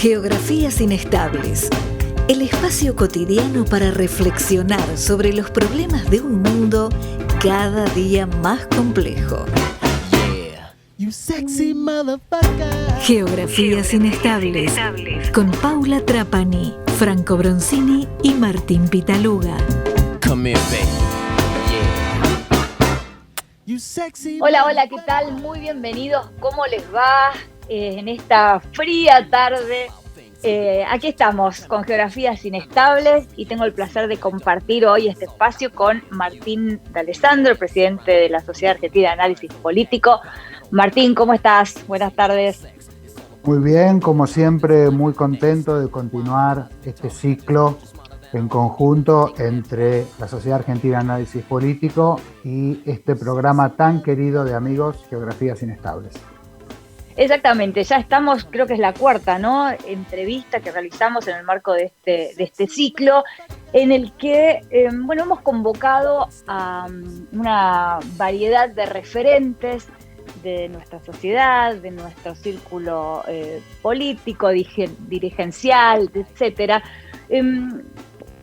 Geografías Inestables, el espacio cotidiano para reflexionar sobre los problemas de un mundo cada día más complejo. Geografías Inestables, con Paula Trapani, Franco Bronzini y Martín Pitaluga. Hola, hola, ¿qué tal? Muy bienvenidos. ¿Cómo les va en esta fría tarde? Aquí estamos con Geografías Inestables y tengo el placer de compartir hoy este espacio con Martín D'Alessandro, presidente de la Sociedad Argentina de Análisis Político. Martín, ¿cómo estás? Buenas tardes. Muy bien, como siempre, muy contento de continuar este ciclo en conjunto entre la Sociedad Argentina de Análisis Político y este programa tan querido de amigos, Geografías Inestables. Exactamente, ya estamos, creo que es la cuarta, ¿no?, entrevista que realizamos en el marco de este ciclo, en el que, hemos convocado a una variedad de referentes de nuestra sociedad, de nuestro círculo político, dirigencial, etcétera,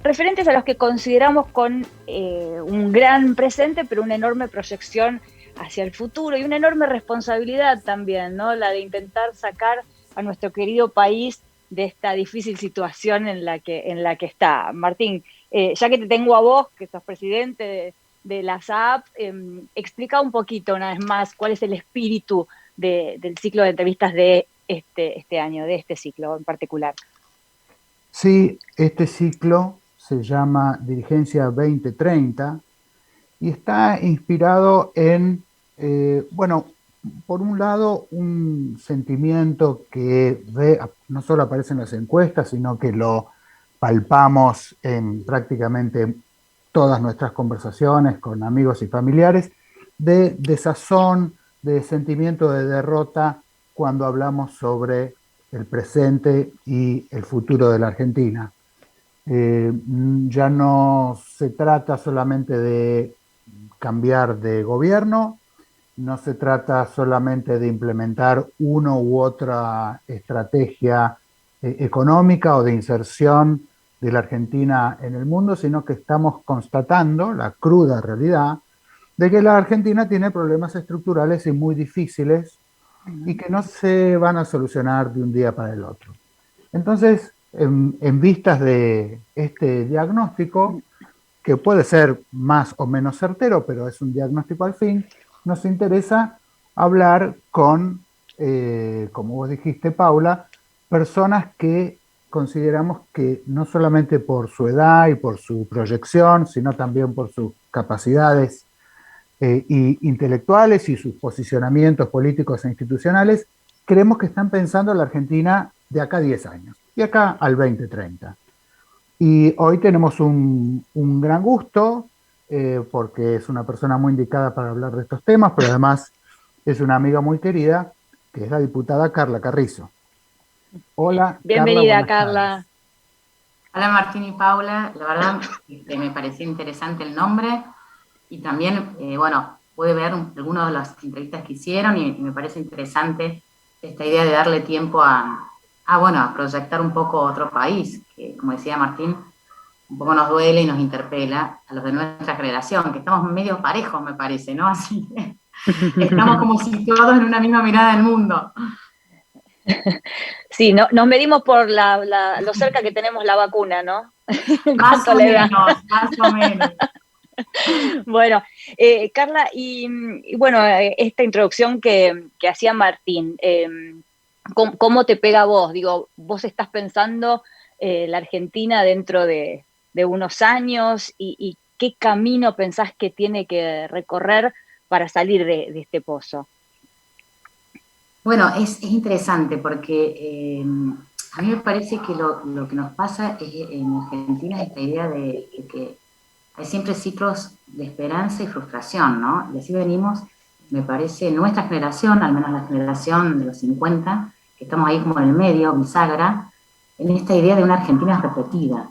referentes a los que consideramos con un gran presente, pero una enorme proyección hacia el futuro y una enorme responsabilidad también, ¿no?, la de intentar sacar a nuestro querido país de esta difícil situación en la que está. Martín, ya que te tengo a vos, que sos presidente de la SAAP, explica un poquito una vez más cuál es el espíritu del ciclo de entrevistas de este año, de este ciclo en particular. Sí, este ciclo se llama Dirigencia 2030 y está inspirado en, por un lado, un sentimiento que no solo aparece en las encuestas, sino que lo palpamos en prácticamente todas nuestras conversaciones con amigos y familiares, de desazón, de sentimiento de derrota cuando hablamos sobre el presente y el futuro de la Argentina. Ya no se trata solamente de cambiar de gobierno, no se trata solamente de implementar una u otra estrategia económica o de inserción de la Argentina en el mundo, sino que estamos constatando la cruda realidad de que la Argentina tiene problemas estructurales y muy difíciles y que no se van a solucionar de un día para el otro. Entonces, en vistas de este diagnóstico, que puede ser más o menos certero, pero es un diagnóstico al fin, nos interesa hablar con, como vos dijiste, Paula, personas que consideramos que no solamente por su edad y por su proyección, sino también por sus capacidades intelectuales y sus posicionamientos políticos e institucionales, creemos que están pensando la Argentina de acá a 10 años, y acá al 2030. Y hoy tenemos un gran gusto, porque es una persona muy indicada para hablar de estos temas, pero además es una amiga muy querida, que es la diputada Carla Carrizo. Hola, bienvenida, Carla. Hola, Martín y Paula. La verdad me pareció interesante el nombre y también, pude ver algunas de las entrevistas que hicieron y me parece interesante esta idea de darle tiempo a proyectar un poco otro país, que, como decía Martín, un poco nos duele y nos interpela a los de nuestra generación, que estamos medio parejos, me parece, ¿no? Así que estamos como situados en una misma mirada del mundo. Sí, no, nos medimos por lo cerca que tenemos la vacuna, ¿no? Más o menos. Bueno, Carla, esta introducción que hacía Martín, ¿cómo te pega a vos? Digo, vos estás pensando la Argentina dentro de unos años y qué camino pensás que tiene que recorrer para salir de este pozo. Bueno, es interesante porque a mí me parece que lo que nos pasa en Argentina es esta idea de que hay siempre ciclos de esperanza y frustración, ¿no? Y así venimos, me parece, nuestra generación, al menos la generación de los 50, que estamos ahí como en el medio, bisagra, en esta idea de una Argentina repetida.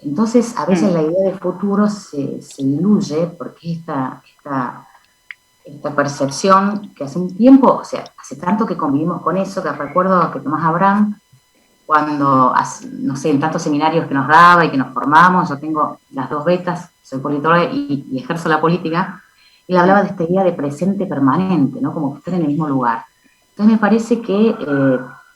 Entonces, a veces la idea de futuro se diluye porque esta percepción que hace un tiempo, o sea, hace tanto que convivimos con eso, que recuerdo que Tomás Abraham cuando, no sé, en tantos seminarios que nos daba y que nos formamos, yo tengo las 2 becas, soy politóloga y ejerzo la política, él hablaba de esta idea de presente permanente, ¿no? Como que estar en el mismo lugar. Entonces me parece que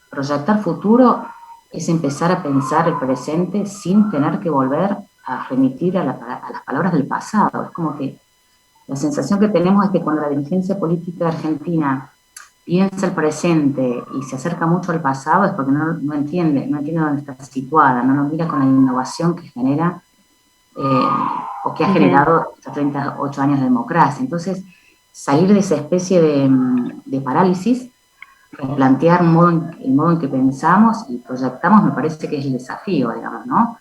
proyectar futuro es empezar a pensar el presente sin tener que volver a remitir a las palabras del pasado. Es como que la sensación que tenemos es que cuando la dirigencia política argentina piensa el presente y se acerca mucho al pasado es porque no entiende dónde está situada, no nos mira con la innovación que genera o que ha generado estos 38 años de democracia. Entonces, salir de esa especie de parálisis, replantear el modo en que pensamos y proyectamos, me parece que es el desafío, digamos, ¿no?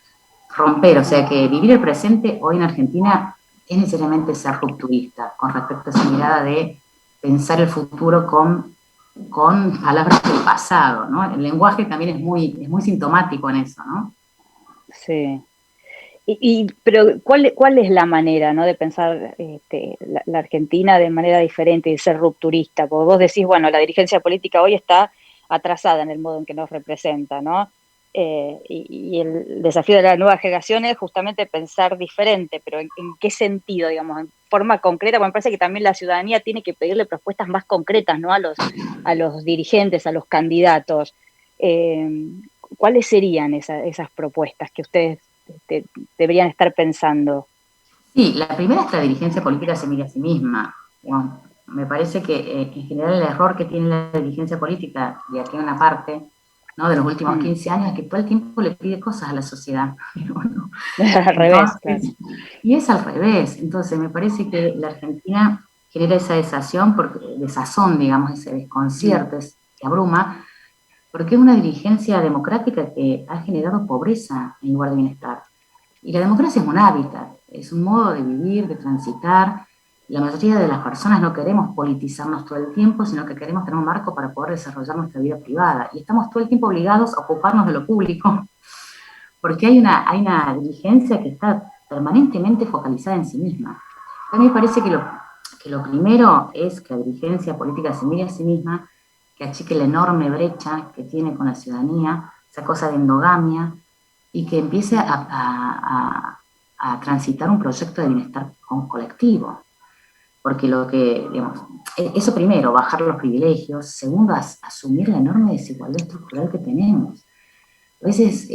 Romper, o sea que vivir el presente hoy en Argentina es necesariamente ser rupturista con respecto a esa mirada de pensar el futuro con palabras del pasado, ¿no? El lenguaje también es muy sintomático en eso, ¿no? Sí. Pero ¿cuál es la manera, ¿no?, de pensar la Argentina de manera diferente y de ser rupturista? Porque vos decís, bueno, la dirigencia política hoy está atrasada en el modo en que nos representa, ¿no? Y el desafío de la nueva generación es justamente pensar diferente, pero ¿en qué sentido, digamos? En forma concreta, porque me parece que también la ciudadanía tiene que pedirle propuestas más concretas, ¿no?, a los dirigentes, a los candidatos. ¿Cuáles serían esas propuestas que ustedes deberían estar pensando? Sí, la primera es que la dirigencia política se mire a sí misma. Bueno, me parece que en general el error que tiene la dirigencia política, y aquí una parte, ¿no?, de los últimos 15 años, es que todo el tiempo le pide cosas a la sociedad. Bueno, al revés, claro. Y es al revés. Entonces, me parece que la Argentina genera esa desazón, digamos, ese desconcierto, que abruma, porque es una dirigencia democrática que ha generado pobreza en lugar de bienestar. Y la democracia es un hábitat, es un modo de vivir, de transitar. La mayoría de las personas no queremos politizarnos todo el tiempo, sino que queremos tener un marco para poder desarrollar nuestra vida privada. Y estamos todo el tiempo obligados a ocuparnos de lo público, porque hay una dirigencia que está permanentemente focalizada en sí misma. A mí me parece que lo primero es que la dirigencia política se mire a sí misma, que achique la enorme brecha que tiene con la ciudadanía, esa cosa de endogamia, y que empiece a transitar un proyecto de bienestar colectivo. Porque digamos, eso primero, bajar los privilegios. Segundo, asumir la enorme desigualdad estructural que tenemos. A veces,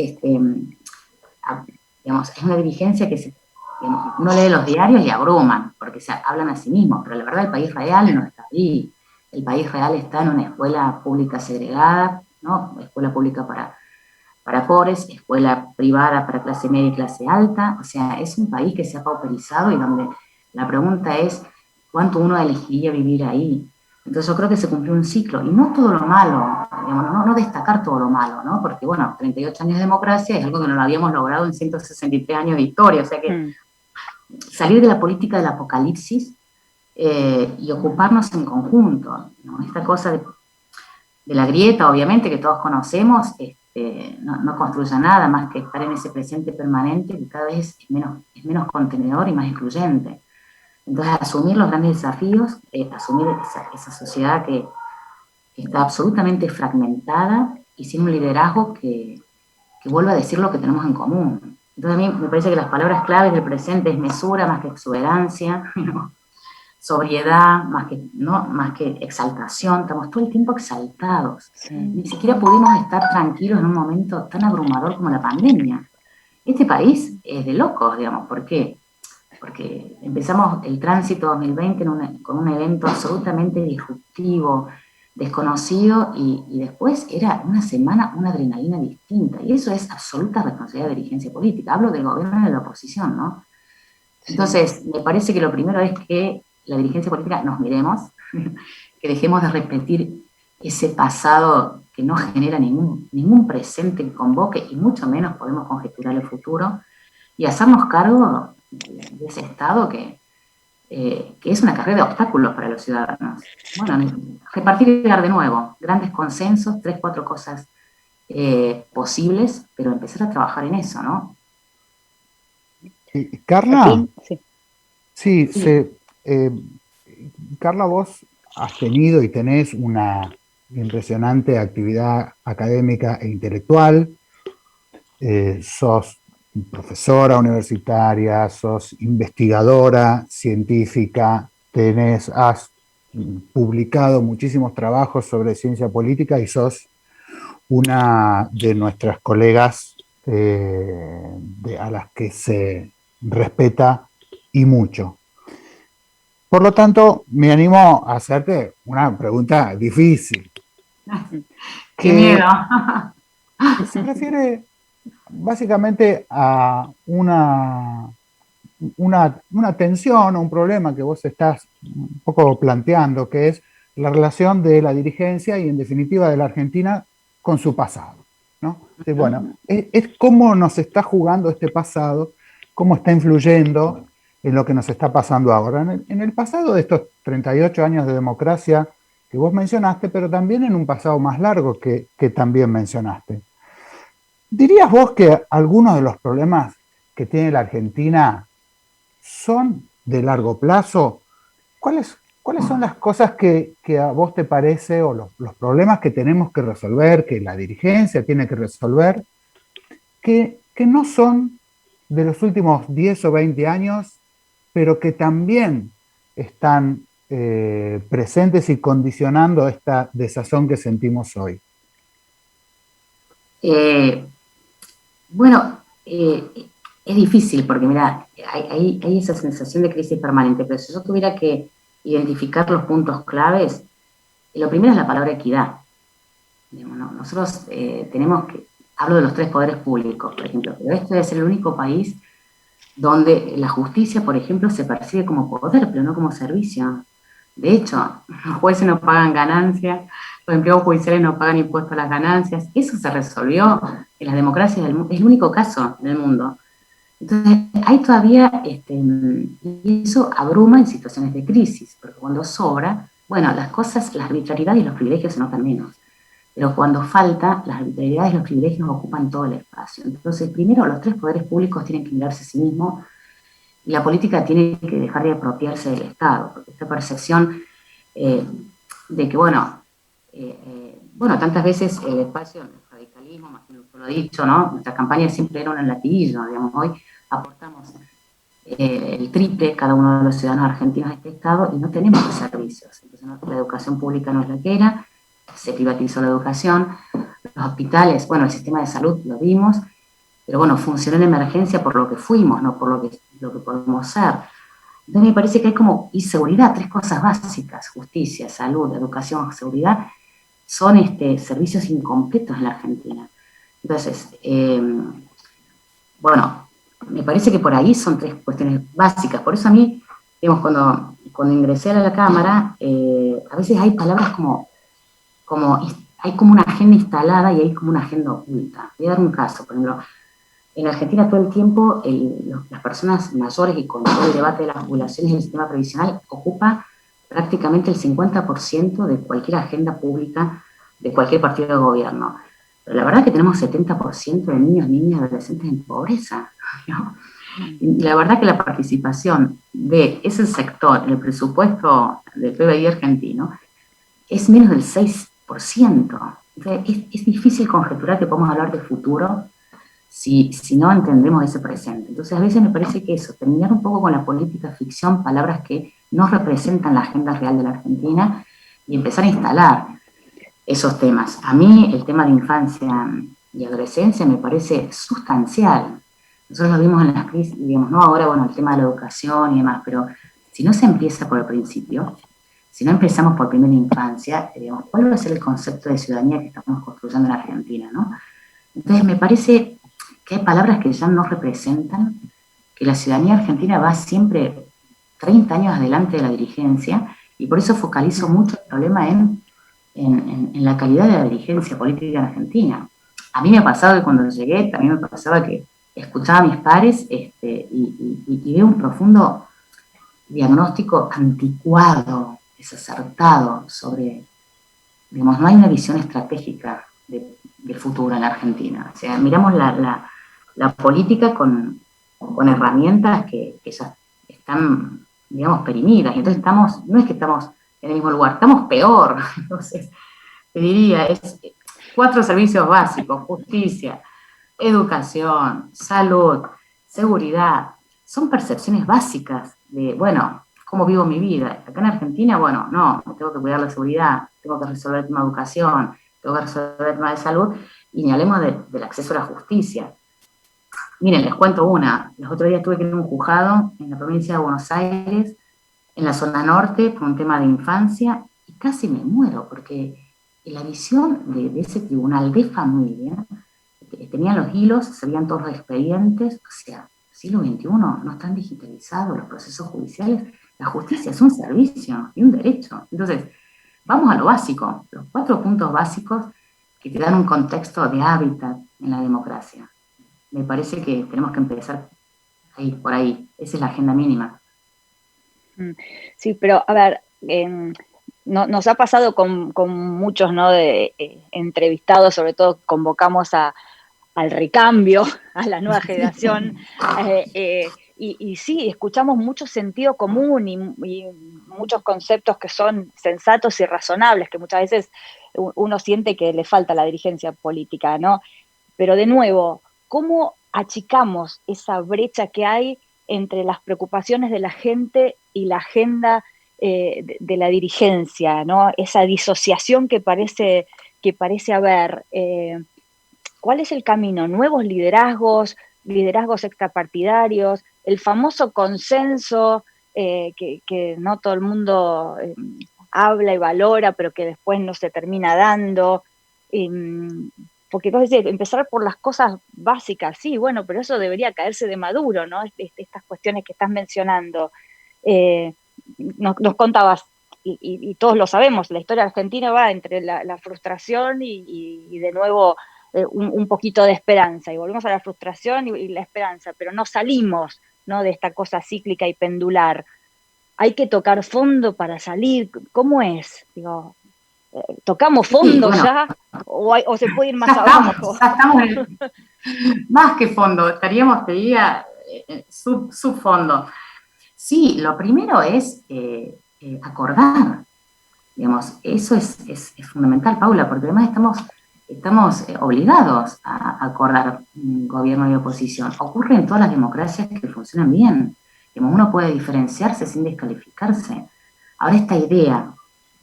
digamos, es una dirigencia que uno lee los diarios y abruman, porque se hablan a sí mismos, pero la verdad el país real no está ahí. El país real está en una escuela pública segregada, ¿no? Escuela pública para pobres, escuela privada para clase media y clase alta. O sea, es un país que se ha pauperizado y donde la pregunta es cuánto uno elegiría vivir ahí. Entonces yo creo que se cumplió un ciclo, y no todo lo malo, digamos, no destacar todo lo malo, ¿no? Porque bueno, 38 años de democracia es algo que no lo habíamos logrado en 163 años de historia, o sea que salir de la política del apocalipsis y ocuparnos en conjunto, ¿no? Esta cosa de la grieta, obviamente, que todos conocemos, no construye nada más que estar en ese presente permanente que cada vez es menos contenedor y más excluyente. Entonces, asumir los grandes desafíos, asumir esa sociedad que está absolutamente fragmentada y sin un liderazgo que vuelva a decir lo que tenemos en común. Entonces, a mí me parece que las palabras claves del presente es mesura más que exuberancia, ¿no? Sobriedad más que exaltación. Estamos todo el tiempo exaltados. Sí. Ni siquiera pudimos estar tranquilos en un momento tan abrumador como la pandemia. Este país es de locos, digamos. ¿Por qué? Porque empezamos el tránsito 2020 con un evento absolutamente disruptivo, desconocido, y después era una semana una adrenalina distinta. Y eso es absoluta responsabilidad de dirigencia política. Hablo del gobierno y de la oposición, ¿no? Sí. Entonces, me parece que lo primero es que la dirigencia política nos miremos, que dejemos de repetir ese pasado que no genera ningún presente que convoque, y mucho menos podemos conjeturar el futuro, y hacernos cargo de ese Estado que es una carrera de obstáculos para los ciudadanos. Bueno, repartir y dar de nuevo, grandes consensos, 3, 4 cosas posibles, pero empezar a trabajar en eso, ¿no? Carla, sí. Carla, vos has tenido y tenés una impresionante actividad académica e intelectual. Sos profesora universitaria, sos investigadora científica, has publicado muchísimos trabajos sobre ciencia política y sos una de nuestras colegas a las que se respeta y mucho. Por lo tanto, me animo a hacerte una pregunta difícil. ¡Qué miedo! Que se refiere básicamente a una tensión o un problema que vos estás un poco planteando, que es la relación de la dirigencia y en definitiva de la Argentina con su pasado, ¿no? Bueno, es cómo nos está jugando este pasado, cómo está influyendo en lo que nos está pasando ahora. En el pasado de estos 38 años de democracia que vos mencionaste, pero también en un pasado más largo que también mencionaste. ¿Dirías vos que algunos de los problemas que tiene la Argentina son de largo plazo? ¿Cuáles son las cosas que a vos te parece, o los problemas que tenemos que resolver, que la dirigencia tiene que resolver, que no son de los últimos 10 o 20 años, pero que también están presentes y condicionando esta desazón que sentimos hoy? Bueno, es difícil porque, mira, hay esa sensación de crisis permanente, pero si yo tuviera que identificar los puntos claves, lo primero es la palabra equidad. Digamos, ¿no? Nosotros tenemos que, hablo de los 3 poderes públicos, por ejemplo, pero este debe ser el único país donde la justicia, por ejemplo, se percibe como poder, pero no como servicio. De hecho, los jueces no pagan ganancias, los empleados judiciales no pagan impuestos a las ganancias. Eso se resolvió en las democracias del mundo, es el único caso en el mundo. Entonces, hay todavía, y eso abruma en situaciones de crisis, porque cuando sobra, bueno, las cosas, las arbitrariedades y los privilegios se notan menos. Pero cuando falta, las arbitrariedades y los privilegios ocupan todo el espacio. Entonces, primero, los 3 poderes públicos tienen que mirarse a sí mismos y la política tiene que dejar de apropiarse del Estado, porque esta percepción de que, bueno, tantas veces el espacio, el radicalismo, más que lo he dicho, ¿no? Nuestra campaña siempre era un latiguillo, digamos, hoy aportamos el triple cada uno de los ciudadanos argentinos a este Estado y no tenemos los servicios. Entonces, ¿no? La educación pública no es la que era, se privatizó la educación, los hospitales, bueno, el sistema de salud lo vimos, pero bueno, funcionó en emergencia por lo que fuimos, no por lo que podemos ser. Entonces me parece que hay como inseguridad, 3 cosas básicas: justicia, salud, educación, seguridad, son servicios incompletos en la Argentina. Entonces, bueno, me parece que por ahí son 3 cuestiones básicas. Por eso a mí, digamos, cuando ingresé a la Cámara, a veces hay palabras como hay como una agenda instalada y hay como una agenda oculta. Voy a dar un caso, por ejemplo, en Argentina todo el tiempo las personas mayores y con todo el debate de las jubilaciones y el sistema previsional ocupa prácticamente el 50% de cualquier agenda pública de cualquier partido de gobierno. Pero la verdad es que tenemos 70% de niños, niñas y adolescentes en pobreza, ¿no? Y la verdad que la participación de ese sector en el presupuesto del PBI argentino es menos del 6%. Entonces, es difícil conjeturar que podemos hablar de futuro si no entendemos ese presente. Entonces, a veces me parece que eso, terminar un poco con la política ficción, palabras que no representan la agenda real de la Argentina, y empezar a instalar esos temas. A mí el tema de infancia y adolescencia me parece sustancial. Nosotros lo vimos en las crisis, digamos, no ahora, bueno, el tema de la educación y demás, pero si no se empieza por el principio, si no empezamos por primera infancia, digamos, ¿cuál va a ser el concepto de ciudadanía que estamos construyendo en Argentina, ¿no? Entonces me parece que hay palabras que ya no representan, que la ciudadanía argentina va siempre 30 años adelante de la dirigencia, y por eso focalizo mucho el problema en la calidad de la dirigencia política en Argentina. A mí me ha pasado que cuando llegué, también me pasaba que escuchaba a mis pares y veo un profundo diagnóstico anticuado, desacertado sobre, digamos, no hay una visión estratégica de futuro en la Argentina. O sea, miramos la política con herramientas que ya están, digamos, perimidas. Entonces no es que estamos en el mismo lugar, estamos peor. Entonces, te diría, es 4 servicios básicos: justicia, educación, salud, seguridad. Son percepciones básicas de, bueno, ¿cómo vivo mi vida? Acá en Argentina, bueno, no, tengo que cuidar la seguridad, tengo que resolver el tema de educación, tengo que resolver el tema de salud, y ni hablemos del acceso a la justicia. Miren, les cuento una. Los otros días tuve que ir a un juzgado en la provincia de Buenos Aires, en la zona norte, por un tema de infancia, y casi me muero, porque la visión de ese tribunal de familia, tenían los hilos, se veían todos los expedientes, o sea, siglo XXI, no están digitalizados los procesos judiciales, la justicia es un servicio y un derecho. Entonces, vamos a lo básico, los 4 puntos básicos que te dan un contexto de hábitat en la democracia. Me parece que tenemos que empezar ahí, por ahí. Esa es la agenda mínima. Sí, pero a ver, nos ha pasado con muchos, ¿no? Entrevistados, sobre todo convocamos al recambio, a la nueva generación, y sí, escuchamos mucho sentido común y muchos conceptos que son sensatos y razonables, que muchas veces uno siente que le falta a la dirigencia política, ¿no? Pero de nuevo, ¿cómo achicamos esa brecha que hay entre las preocupaciones de la gente y la agenda de la dirigencia, ¿no? Esa disociación que parece haber. ¿Cuál es el camino? ¿Nuevos liderazgos extrapartidarios, el famoso consenso que no todo el mundo habla y valora, pero que después no se termina dando? Porque vos decís, empezar por las cosas básicas, sí, bueno, pero eso debería caerse de maduro, ¿no? Estas cuestiones que estás mencionando. Nos contabas, y todos lo sabemos, la historia argentina va entre la frustración y de nuevo un poquito de esperanza, y volvemos a la frustración y la esperanza, pero no salimos, ¿no? De esta cosa cíclica y pendular. Hay que tocar fondo para salir. ¿Cómo es? Digo, ¿tocamos fondo ya? ¿O se puede ir más abajo? Estamos más que fondo, estaríamos, te diría, subfondo. Sí, lo primero es acordar, digamos, eso es fundamental, Paula, porque además estamos obligados a acordar gobierno y oposición. Ocurre en todas las democracias que funcionan bien. Digamos, uno puede diferenciarse sin descalificarse. Ahora, esta idea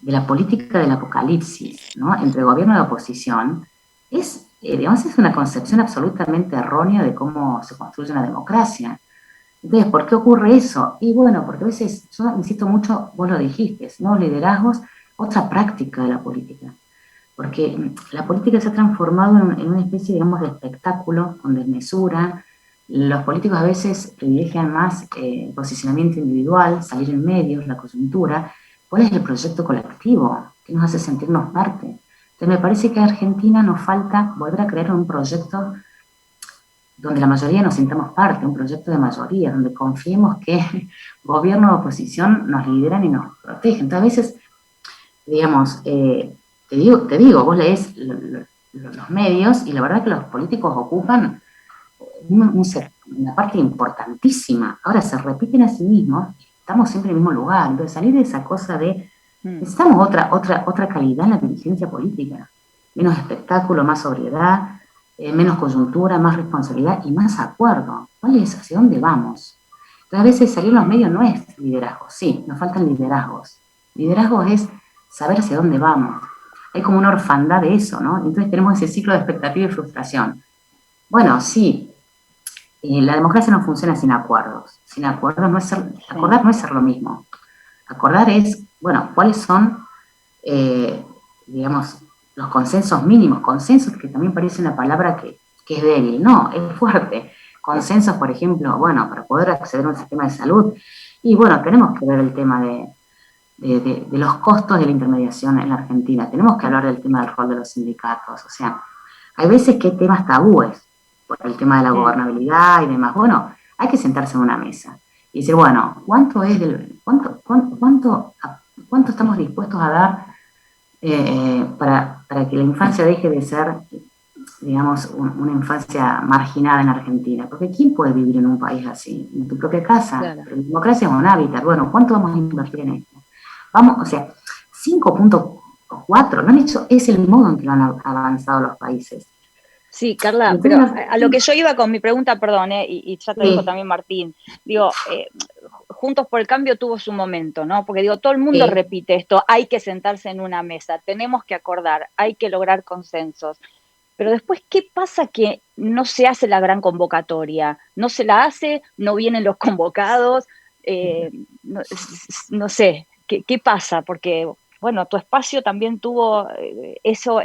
de la política del apocalipsis, ¿no?, entre gobierno y oposición, es una concepción absolutamente errónea de cómo se construye una democracia. Entonces, ¿por qué ocurre eso? Y bueno, porque a veces, yo insisto mucho, vos lo dijiste, nuevos liderazgos, otra práctica de la política. Porque la política se ha transformado en una especie, digamos, de espectáculo con desmesura. Los políticos a veces privilegian más el posicionamiento individual, salir en medios, la coyuntura. ¿Cuál es el proyecto colectivo que nos hace sentirnos parte? Entonces me parece que a Argentina nos falta volver a crear un proyecto donde la mayoría nos sintamos parte, un proyecto de mayoría, donde confiemos que gobierno o oposición nos lideran y nos protegen. Entonces a veces, digamos, te digo, vos lees los medios y la verdad que los políticos ocupan una parte importantísima. Ahora se repiten a sí mismos, estamos siempre en el mismo lugar. Entonces salir de esa cosa de necesitamos otra calidad en la dirigencia política, menos espectáculo, más sobriedad, menos coyuntura, más responsabilidad y más acuerdo. ¿Cuál es? ¿Hacia dónde vamos? Entonces a veces salir en los medios no es liderazgo, sí, nos faltan liderazgos. Liderazgo es saber hacia dónde vamos. Hay como una orfandad de eso, ¿no? Entonces tenemos ese ciclo de expectativa y frustración. Bueno, sí, la democracia no funciona sin acuerdos. Sin acuerdos acordar no es ser lo mismo. Acordar es, bueno, cuáles son, digamos, los consensos mínimos. Consensos, que también parece una palabra que es débil. No, es fuerte. Consensos, por ejemplo, bueno, para poder acceder a un sistema de salud. Y bueno, tenemos que ver el tema de los costos de la intermediación en la Argentina. Tenemos que hablar del tema del rol de los sindicatos. O sea, hay veces que hay temas tabúes por el tema de la gobernabilidad y demás. Bueno, hay que sentarse en una mesa y decir, bueno, ¿cuánto estamos dispuestos a dar para que la infancia deje de ser, digamos, una infancia marginada en Argentina? Porque ¿quién puede vivir en un país así? En tu propia casa. Claro. La democracia es un hábitat. Bueno, ¿cuánto vamos a invertir en esto? Vamos, o sea, 5 puntos o 4, lo han hecho, es el modo en que lo han avanzado los países. Sí, Carla, pero a lo que yo iba con mi pregunta, perdón, y ya te dijo también Martín, digo, Juntos por el Cambio tuvo su momento, ¿no? Porque digo, todo el mundo repite esto, hay que sentarse en una mesa, tenemos que acordar, hay que lograr consensos. Pero después, ¿qué pasa que no se hace la gran convocatoria? No se la hace, no vienen los convocados, no sé, ¿qué pasa? Porque, bueno, tu espacio también tuvo eso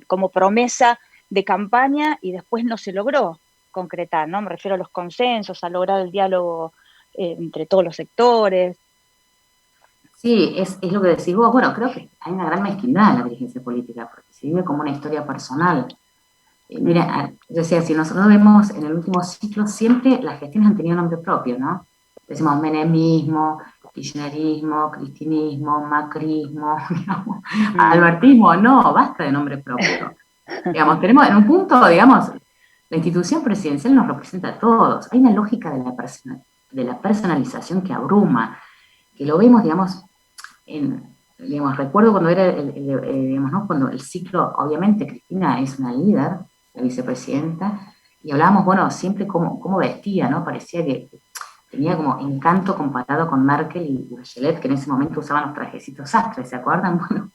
como promesa de campaña y después no se logró concretar, ¿no? Me refiero a los consensos, a lograr el diálogo entre todos los sectores. Sí, es lo que decís vos. Bueno, creo que hay una gran mezquindad en la dirigencia política, porque se vive como una historia personal. Mira, yo decía, si nosotros vemos en el último ciclo, siempre las gestiones han tenido nombre propio, ¿no? Decimos menemismo, kirchnerismo, cristinismo, macrismo, digamos, albertismo, no, basta de nombre propio. Digamos, tenemos en un punto, digamos, la institución presidencial nos representa a todos. Hay una lógica de la personalización que abruma, que lo vemos, digamos, recuerdo cuando era, digamos, ¿no? Cuando el ciclo, obviamente Cristina es una líder, la vicepresidenta, y hablábamos, bueno, siempre cómo vestía, ¿no? Parecía que tenía como encanto comparado con Merkel y Bachelet, que en ese momento usaban los trajecitos sastres, ¿se acuerdan? Bueno,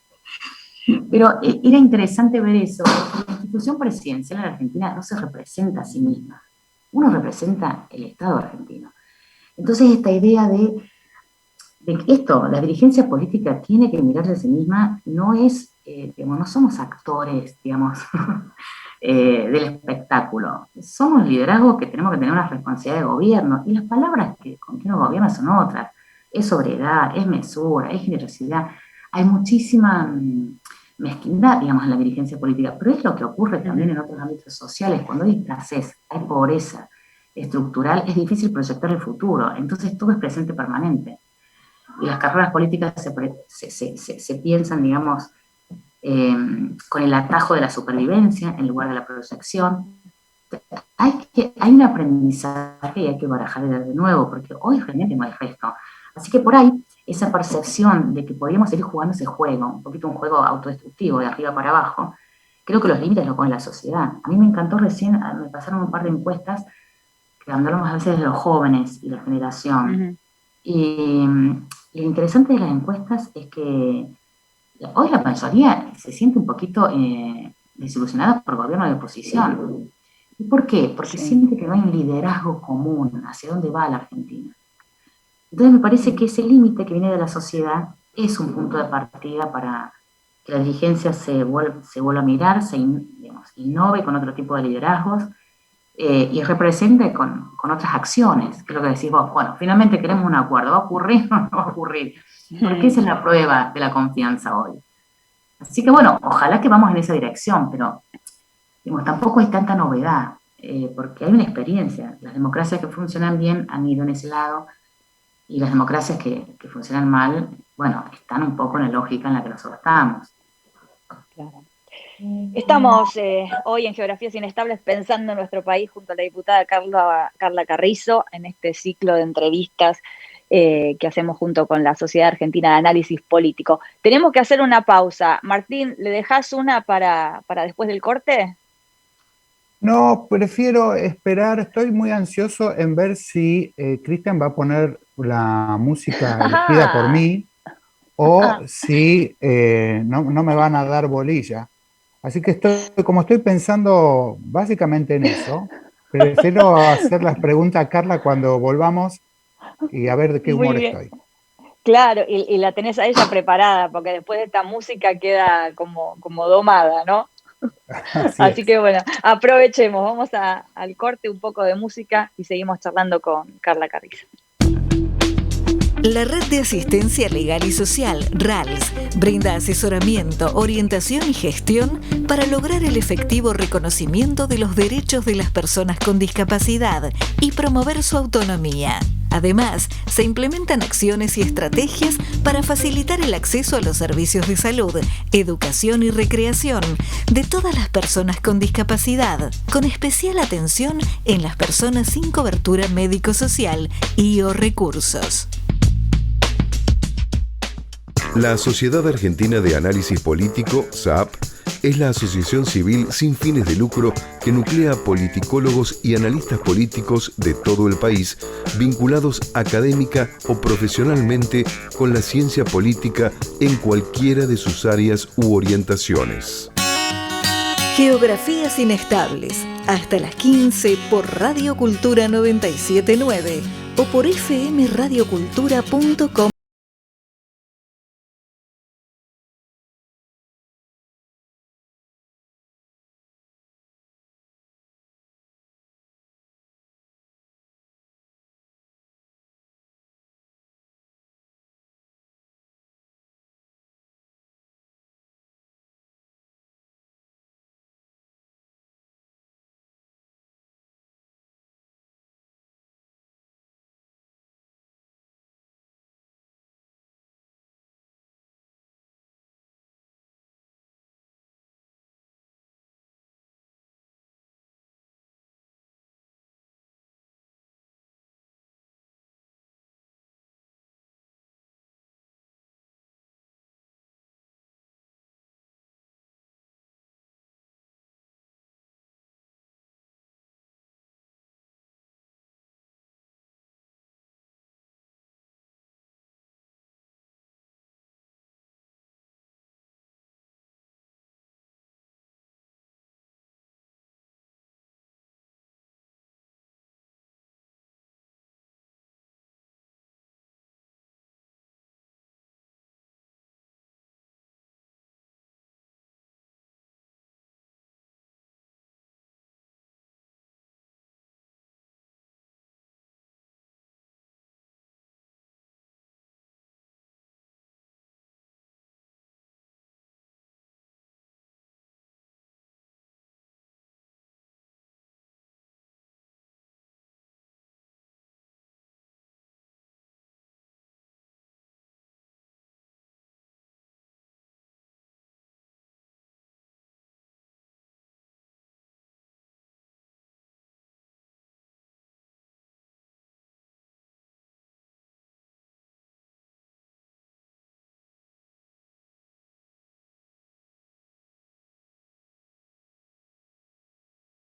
pero era interesante ver eso, porque la institución presidencial en Argentina no se representa a sí misma, uno representa el Estado argentino. Entonces esta idea de esto, la dirigencia política tiene que mirarse a sí misma, no es, digamos, no somos actores, digamos, del espectáculo, somos liderazgos que tenemos que tener una responsabilidad de gobierno, y las palabras con que uno gobierna son otras, es sobriedad, es mesura, es generosidad, hay muchísima mezquindad, digamos, en la dirigencia política, pero es lo que ocurre también en otros ámbitos sociales, cuando hay escasez, hay pobreza estructural, es difícil proyectar el futuro, entonces todo es presente permanente. Y las carreras políticas se piensan, digamos, con el atajo de la supervivencia en lugar de la proyección. Hay un aprendizaje y hay que barajar de nuevo, porque hoy realmente no hay resto. Así que por ahí, esa percepción de que podíamos seguir jugando ese juego, un poquito un juego autodestructivo, de arriba para abajo, creo que los límites los pone la sociedad. A mí me encantó recién, me pasaron un par de encuestas que hablamos a veces de los jóvenes y la generación. Y lo interesante de las encuestas es que hoy la mayoría se siente un poquito desilusionada por el gobierno de oposición. ¿Y por qué? Porque siente que no hay un liderazgo común hacia dónde va la Argentina. Entonces me parece que ese límite que viene de la sociedad es un punto de partida para que la dirigencia se vuelva a mirar, digamos, innove con otro tipo de liderazgos y represente con otras acciones, que es lo que decís vos, bueno, finalmente queremos un acuerdo, ¿va a ocurrir o no va a ocurrir? Porque esa es la prueba de la confianza hoy. Así que bueno, ojalá que vamos en esa dirección, pero digamos, tampoco hay tanta novedad, porque hay una experiencia. Las democracias que funcionan bien han ido en ese lado, y las democracias que funcionan mal, bueno, están un poco en la lógica en la que nosotros estamos. Claro. Estamos hoy en Geografías Inestables pensando en nuestro país junto a la diputada Carla Carrizo en este ciclo de entrevistas que hacemos junto con la Sociedad Argentina de Análisis Político. Tenemos que hacer una pausa. Martín, ¿le dejás una para después del corte? No, prefiero esperar. Estoy muy ansioso en ver si Cristian va a poner la música elegida por mí o si no me van a dar bolilla. Así que como estoy pensando básicamente en eso, prefiero hacer las preguntas a Carla cuando volvamos y a ver de qué humor estoy. Claro, y la tenés a ella preparada, porque después de esta música queda como domada, ¿no? Así que bueno, aprovechemos, vamos al corte, un poco de música y seguimos charlando con Carla Carrizo. La Red de Asistencia Legal y Social, RALS, brinda asesoramiento, orientación y gestión para lograr el efectivo reconocimiento de los derechos de las personas con discapacidad y promover su autonomía. Además, se implementan acciones y estrategias para facilitar el acceso a los servicios de salud, educación y recreación de todas las personas con discapacidad, con especial atención en las personas sin cobertura médico-social y o recursos. La Sociedad Argentina de Análisis Político, SAP, es la asociación civil sin fines de lucro que nuclea politicólogos y analistas políticos de todo el país, vinculados académica o profesionalmente con la ciencia política en cualquiera de sus áreas u orientaciones. Geografías Inestables, hasta las 15 por Radio Cultura 979 o por fmradiocultura.com.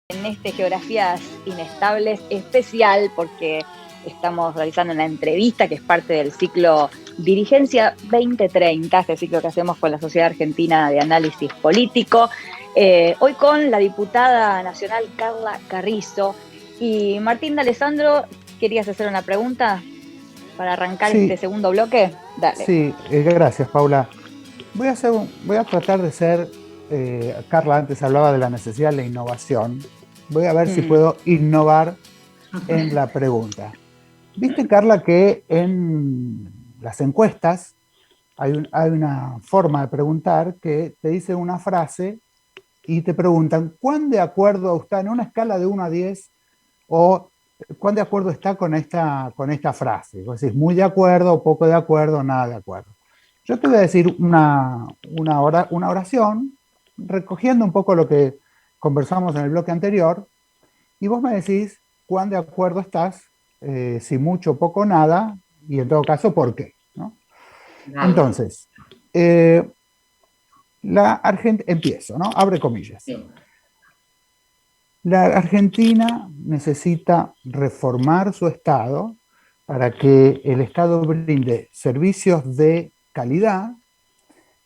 En este Geografías Inestables especial, porque estamos realizando una entrevista que es parte del ciclo Dirigencia 2030, este ciclo que hacemos con la Sociedad Argentina de Análisis Político, hoy con la diputada nacional Carla Carrizo. Y Martín D'Alessandro, ¿querías hacer una pregunta para arrancar este segundo bloque? Dale. Sí, gracias, Paula. Voy a tratar de ser, Carla antes hablaba de la necesidad de la innovación. Voy a ver si puedo innovar en la pregunta. Viste, Carla, que en las encuestas hay una forma de preguntar que te dice una frase y te preguntan ¿cuán de acuerdo está en una escala de 1 a 10 o cuán de acuerdo está con esta frase? Vos decís muy de acuerdo, poco de acuerdo, nada de acuerdo. Yo te voy a decir una oración recogiendo un poco lo que conversamos en el bloque anterior, y vos me decís cuán de acuerdo estás, si mucho, poco, nada, y en todo caso, ¿por qué? ¿No? Entonces, empiezo, ¿no? Abre comillas. Sí. La Argentina necesita reformar su Estado para que el Estado brinde servicios de calidad,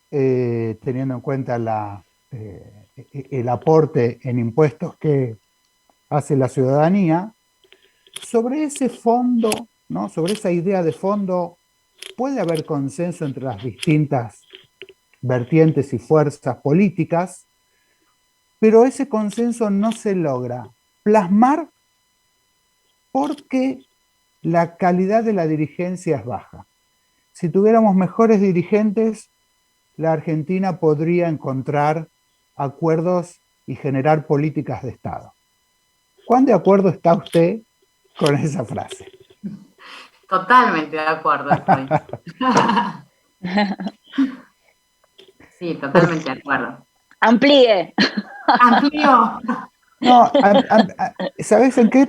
teniendo en cuenta el aporte en impuestos que hace la ciudadanía. Sobre ese fondo, ¿no? Sobre esa idea de fondo, puede haber consenso entre las distintas vertientes y fuerzas políticas, pero ese consenso no se logra plasmar porque la calidad de la dirigencia es baja. Si tuviéramos mejores dirigentes, la Argentina podría encontrar acuerdos y generar políticas de Estado. ¿Cuán de acuerdo está usted con esa frase? Totalmente de acuerdo estoy. Sí, totalmente de acuerdo. Amplíe. Amplío. No, ¿sabes en qué?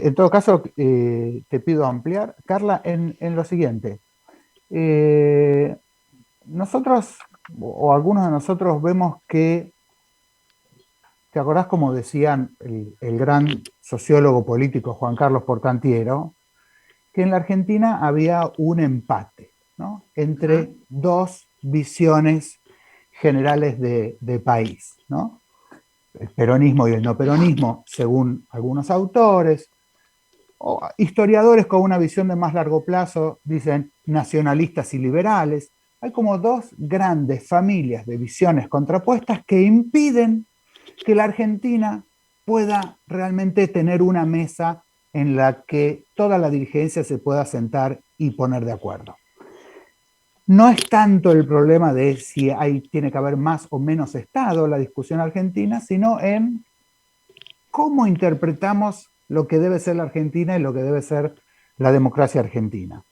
En todo caso, te pido ampliar, Carla, en lo siguiente. nosotros, o algunos de nosotros, vemos que, ¿te acordás como decían el gran sociólogo político Juan Carlos Portantiero? Que en la Argentina había un empate, ¿no?, entre dos visiones generales de país, ¿no? El peronismo y el no peronismo, según algunos autores, o historiadores con una visión de más largo plazo dicen nacionalistas y liberales. Hay como dos grandes familias de visiones contrapuestas que impiden que la Argentina pueda realmente tener una mesa en la que toda la dirigencia se pueda sentar y poner de acuerdo. No es tanto el problema de si tiene que haber más o menos Estado la discusión argentina, sino en cómo interpretamos lo que debe ser la Argentina y lo que debe ser la democracia argentina.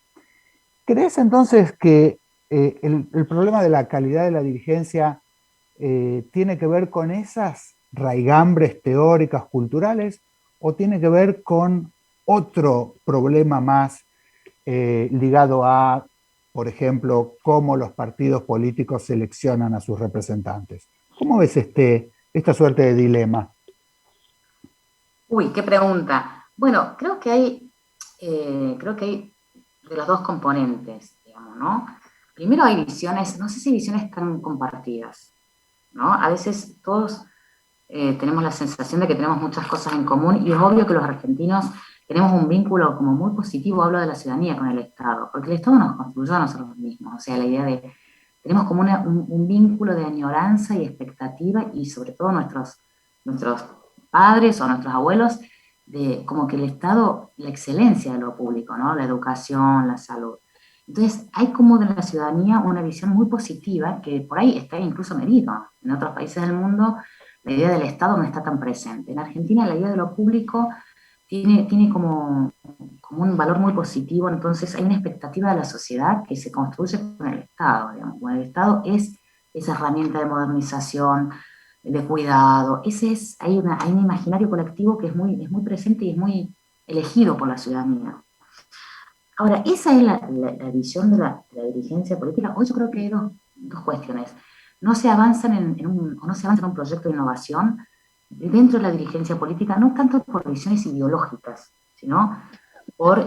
¿Crees entonces que el problema de la calidad de la dirigencia tiene que ver con esas raigambres teóricas, culturales, o tiene que ver con otro problema más ligado a, por ejemplo, cómo los partidos políticos seleccionan a sus representantes? ¿Cómo ves esta suerte de dilema? Uy, qué pregunta. Bueno, creo que hay de los dos componentes, digamos, ¿no? Primero hay visiones, no sé si visiones tan compartidas, ¿no? A veces todos tenemos la sensación de que tenemos muchas cosas en común, y es obvio que los argentinos tenemos un vínculo como muy positivo, hablo de la ciudadanía, con el Estado, porque el Estado nos construyó a nosotros mismos, o sea, la idea de, tenemos como un vínculo de añoranza y expectativa, y sobre todo nuestros padres o nuestros abuelos, de como que el Estado, la excelencia de lo público, ¿no? La educación, la salud. Entonces, hay como de la ciudadanía una visión muy positiva que por ahí está incluso medido. En otros países del mundo, la idea del Estado no está tan presente. En Argentina, la idea de lo público tiene como un valor muy positivo, entonces hay una expectativa de la sociedad que se construye con el Estado, digamos. Bueno, el Estado es esa herramienta de modernización, de cuidado, hay un imaginario colectivo que es muy presente y es muy elegido por la ciudadanía. Ahora, esa es la visión de la dirigencia política. Hoy yo creo que hay dos cuestiones. No se avanza en un proyecto de innovación dentro de la dirigencia política, no tanto por visiones ideológicas, sino por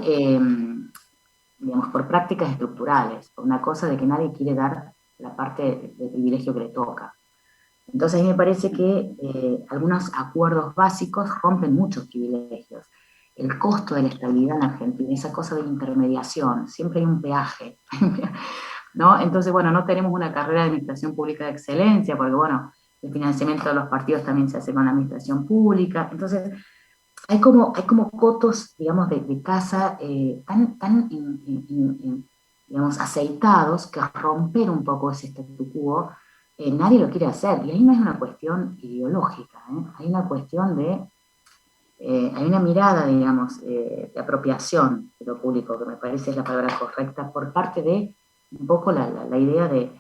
prácticas estructurales, por una cosa de que nadie quiere dar la parte del privilegio que le toca. Entonces a mí me parece que algunos acuerdos básicos rompen muchos privilegios. El costo de la estabilidad en Argentina, esa cosa de intermediación, siempre hay un peaje, ¿no? Entonces, bueno, no tenemos una carrera de administración pública de excelencia, porque, bueno, el financiamiento de los partidos también se hace con la administración pública. Entonces, hay como cotos, digamos, de casa tan digamos, aceitados, que romper un poco ese statu quo, nadie lo quiere hacer. Y ahí no es una cuestión ideológica, hay una cuestión hay una mirada, digamos, de apropiación de lo público, que me parece es la palabra correcta, por parte de un poco la idea de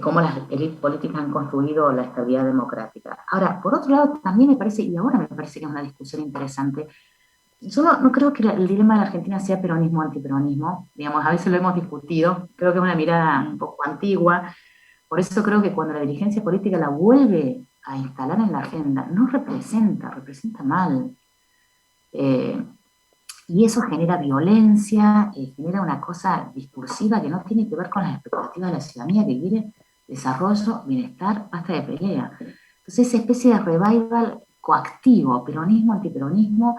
cómo las élites políticas han construido la estabilidad democrática. Ahora, por otro lado, también me parece, y ahora me parece que es una discusión interesante, yo no creo que el dilema de la Argentina sea peronismo o antiperonismo, digamos, a veces lo hemos discutido, creo que es una mirada un poco antigua, por eso creo que cuando la dirigencia política la vuelve a instalar en la agenda, no representa mal. Y eso genera violencia, genera una cosa discursiva que no tiene que ver con las expectativas de la ciudadanía, que quiere desarrollo, bienestar, basta de pelea. Entonces esa especie de revival coactivo, peronismo, antiperonismo,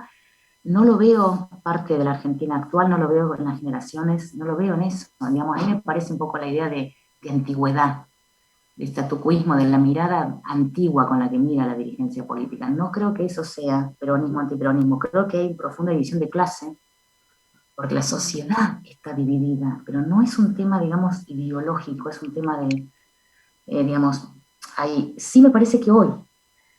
no lo veo parte de la Argentina actual, no lo veo en las generaciones, no lo veo en eso. Digamos, a mí me parece un poco la idea de antigüedad, de estatucuismo, de la mirada antigua con la que mira la dirigencia política. No creo que eso sea peronismo, antiperonismo. Creo que hay profunda división de clase, porque la sociedad está dividida, pero no es un tema, digamos, ideológico, es un tema de, sí me parece que hoy,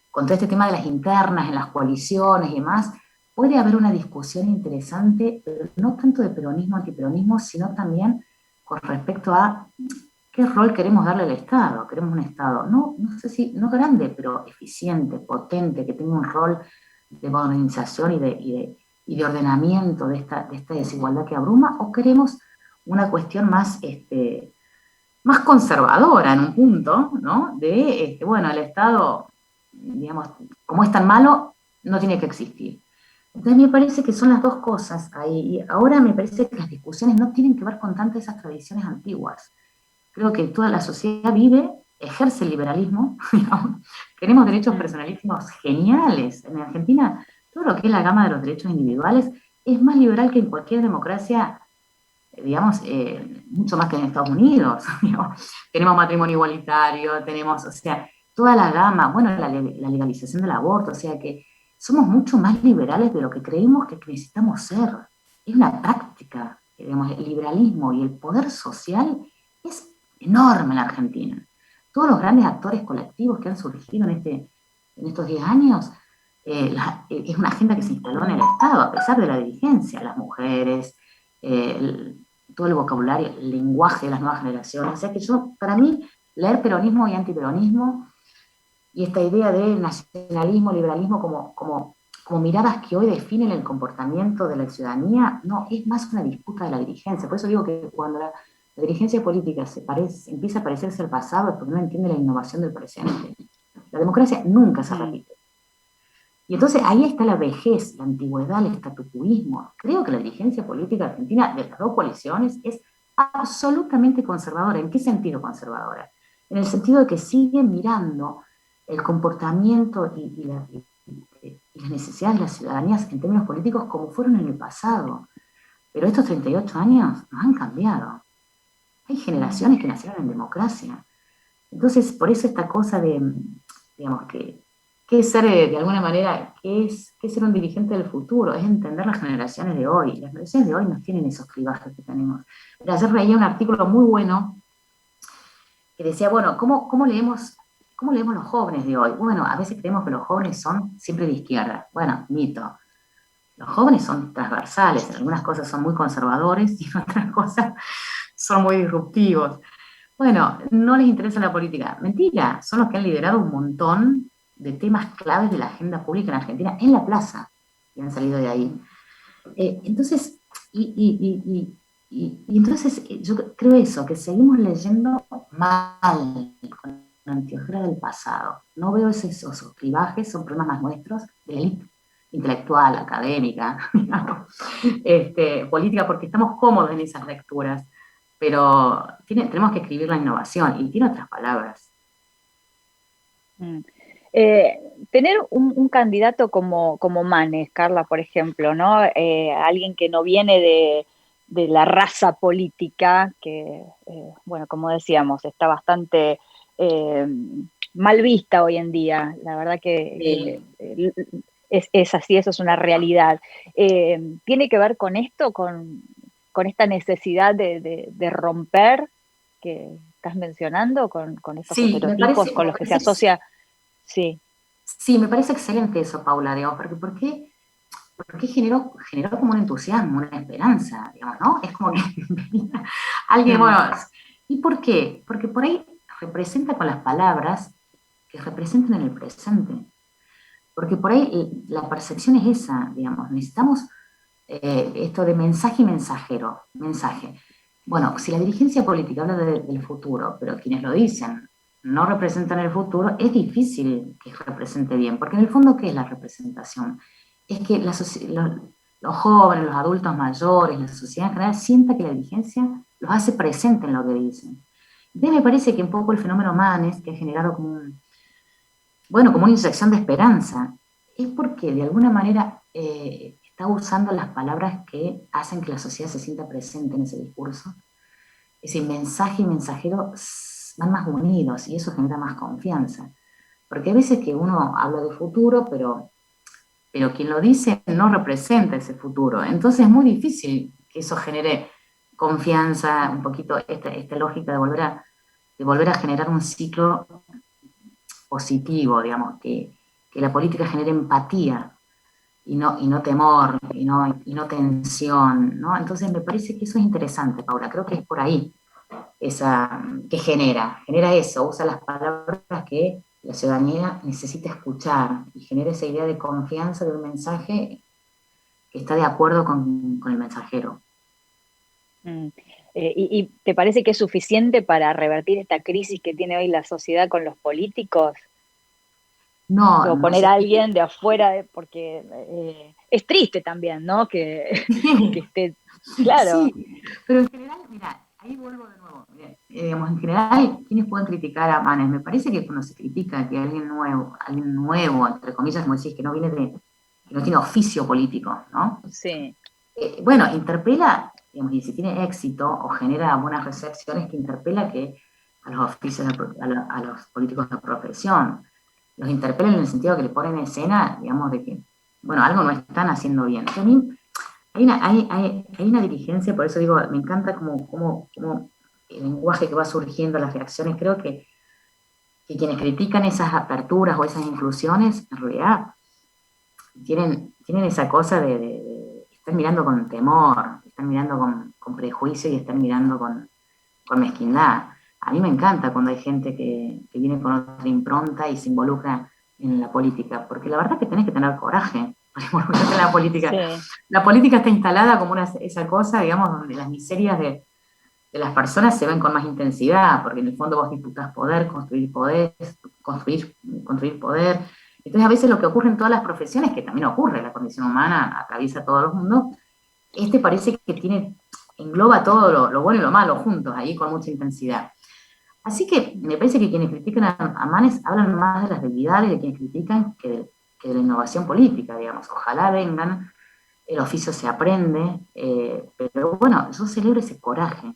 con todo este tema de las internas, en las coaliciones y demás, puede haber una discusión interesante, pero no tanto de peronismo, antiperonismo, sino también con respecto a ¿qué rol queremos darle al Estado? Queremos un Estado, no sé si, no grande, pero eficiente, potente, que tenga un rol de modernización y de ordenamiento de esta desigualdad que abruma, o queremos una cuestión más más conservadora en un punto, ¿no? Bueno, el Estado, digamos, como es tan malo, no tiene que existir. Entonces me parece que son las dos cosas ahí. Y ahora me parece que las discusiones no tienen que ver con tantas esas tradiciones antiguas. Creo que toda la sociedad vive, ejerce el liberalismo, digamos. Tenemos derechos personalísimos geniales. En Argentina, todo lo que es la gama de los derechos individuales es más liberal que en cualquier democracia, digamos, mucho más que en Estados Unidos. Digamos. Tenemos matrimonio igualitario, tenemos, o sea, toda la gama, bueno, la legalización del aborto, o sea que somos mucho más liberales de lo que creemos que necesitamos ser. Es una práctica, digamos, el liberalismo y el poder social es enorme en la Argentina. Todos los grandes actores colectivos que han surgido en estos 10 años, es una agenda que se instaló en el Estado, a pesar de la dirigencia, las mujeres, todo el vocabulario, el lenguaje de las nuevas generaciones. O sea que para mí, leer peronismo y antiperonismo, y esta idea de nacionalismo, liberalismo como miradas que hoy definen el comportamiento de la ciudadanía, no, es más una disputa de la dirigencia. Por eso digo que cuando la dirigencia política empieza a parecerse al pasado es porque no entiende la innovación del presente. La democracia nunca se repite. Y entonces ahí está la vejez, la antigüedad, el estatutuismo. Creo que la dirigencia política argentina de las dos coaliciones es absolutamente conservadora. ¿En qué sentido conservadora? En el sentido de que sigue mirando el comportamiento y las necesidades de las ciudadanías en términos políticos como fueron en el pasado. Pero estos 38 años nos han cambiado. Hay generaciones que nacieron en democracia. Entonces, por eso esta cosa de, digamos, que es ser, de alguna manera, que es ser un dirigente del futuro, es entender las generaciones de hoy. Las generaciones de hoy no tienen esos clivajes que tenemos. Pero ayer leía un artículo muy bueno que decía, bueno, ¿cómo leemos los jóvenes de hoy? Bueno, a veces creemos que los jóvenes son siempre de izquierda. Bueno, mito. Los jóvenes son transversales, en algunas cosas son muy conservadores y en otras cosas son muy disruptivos. Bueno, no les interesa la política. Mentira, son los que han liderado un montón de temas claves de la agenda pública en Argentina en la plaza, y han salido de ahí. Entonces, entonces yo creo eso, que seguimos leyendo mal, con la anteojera del pasado. No veo esos clivajes, son problemas más nuestros, de la élite intelectual, académica, digamos, política, porque estamos cómodos en esas lecturas, pero tenemos que escribir la innovación, y tiene otras palabras. Tener un candidato como Manes, Carla, por ejemplo, ¿no? Alguien que no viene de la raza política, que, bueno, como decíamos, está bastante mal vista hoy en día. La verdad que es así, eso es una realidad. ¿Tiene que ver con esto, con esta necesidad de romper que estás mencionando, con estos estereotipos con los que se asocia? Sí. Sí, me parece excelente eso, Paula, digamos, porque generó como un entusiasmo, una esperanza, digamos, ¿no? Es como que alguien, bueno, ¿y por qué? Porque por ahí representa con las palabras que representan en el presente. Porque por ahí la percepción es esa, digamos, necesitamos esto de mensaje y mensajero, mensaje. Bueno, si la dirigencia política habla del futuro, pero quienes lo dicen no representan el futuro, es difícil que represente bien, porque en el fondo, ¿qué es la representación? Es que los jóvenes, los adultos mayores, la sociedad en general sienta que la dirigencia los hace presente en lo que dicen. Entonces me parece que un poco el fenómeno Manes, que ha generado como una inyección de esperanza, es porque de alguna manera está usando las palabras que hacen que la sociedad se sienta presente en ese discurso. Ese mensaje y mensajero van más unidos y eso genera más confianza. Porque a veces que uno habla de futuro, pero quien lo dice no representa ese futuro. Entonces es muy difícil que eso genere confianza, un poquito esta lógica de volver a generar un ciclo positivo, digamos, que la política genere empatía y no temor, y no tensión, ¿no? Entonces me parece que eso es interesante, Paula, creo que es por ahí que genera eso, usa las palabras que la ciudadanía necesita escuchar y genera esa idea de confianza de un mensaje que está de acuerdo con el mensajero. ¿Y te parece que es suficiente para revertir esta crisis que tiene hoy la sociedad con los políticos? No, O no poner sé. a alguien de afuera, porque es triste también, ¿no? Que esté, claro, Sí, pero en general, mira, ahí vuelvo de nuevo. Digamos, en general, ¿quiénes pueden criticar a Manes? Me parece que cuando se critica que alguien nuevo, entre comillas, como decís, que no viene que no tiene oficio político, ¿no? sí, Bueno, interpela, digamos, y si tiene éxito o genera buenas recepciones, que interpela que a los oficios, a los políticos de profesión, los interpela en el sentido que le ponen en escena, digamos, de que, bueno, algo no están haciendo bien. A mí hay una dirigencia, por eso digo, me encanta como el lenguaje que va surgiendo, las reacciones, creo que quienes critican esas aperturas o esas inclusiones, en realidad tienen esa cosa de están mirando con temor, están mirando con prejuicio y están mirando con mezquindad. A mí me encanta cuando hay gente que viene con otra impronta y se involucra en la política, porque la verdad es que tenés que tener coraje para involucrarte en la política. sí. La política está instalada como esa cosa, digamos, donde las miserias de las personas se ven con más intensidad, porque en el fondo vos disputás poder, construir poder. Entonces a veces lo que ocurre en todas las profesiones, que también ocurre, la condición humana atraviesa todo el mundo, parece que engloba todo lo bueno y lo malo juntos, ahí con mucha intensidad. Así que me parece que quienes critican a Manes hablan más de las debilidades de quienes critican que de la innovación política, digamos. Ojalá vengan, el oficio se aprende, pero bueno, yo celebro ese coraje.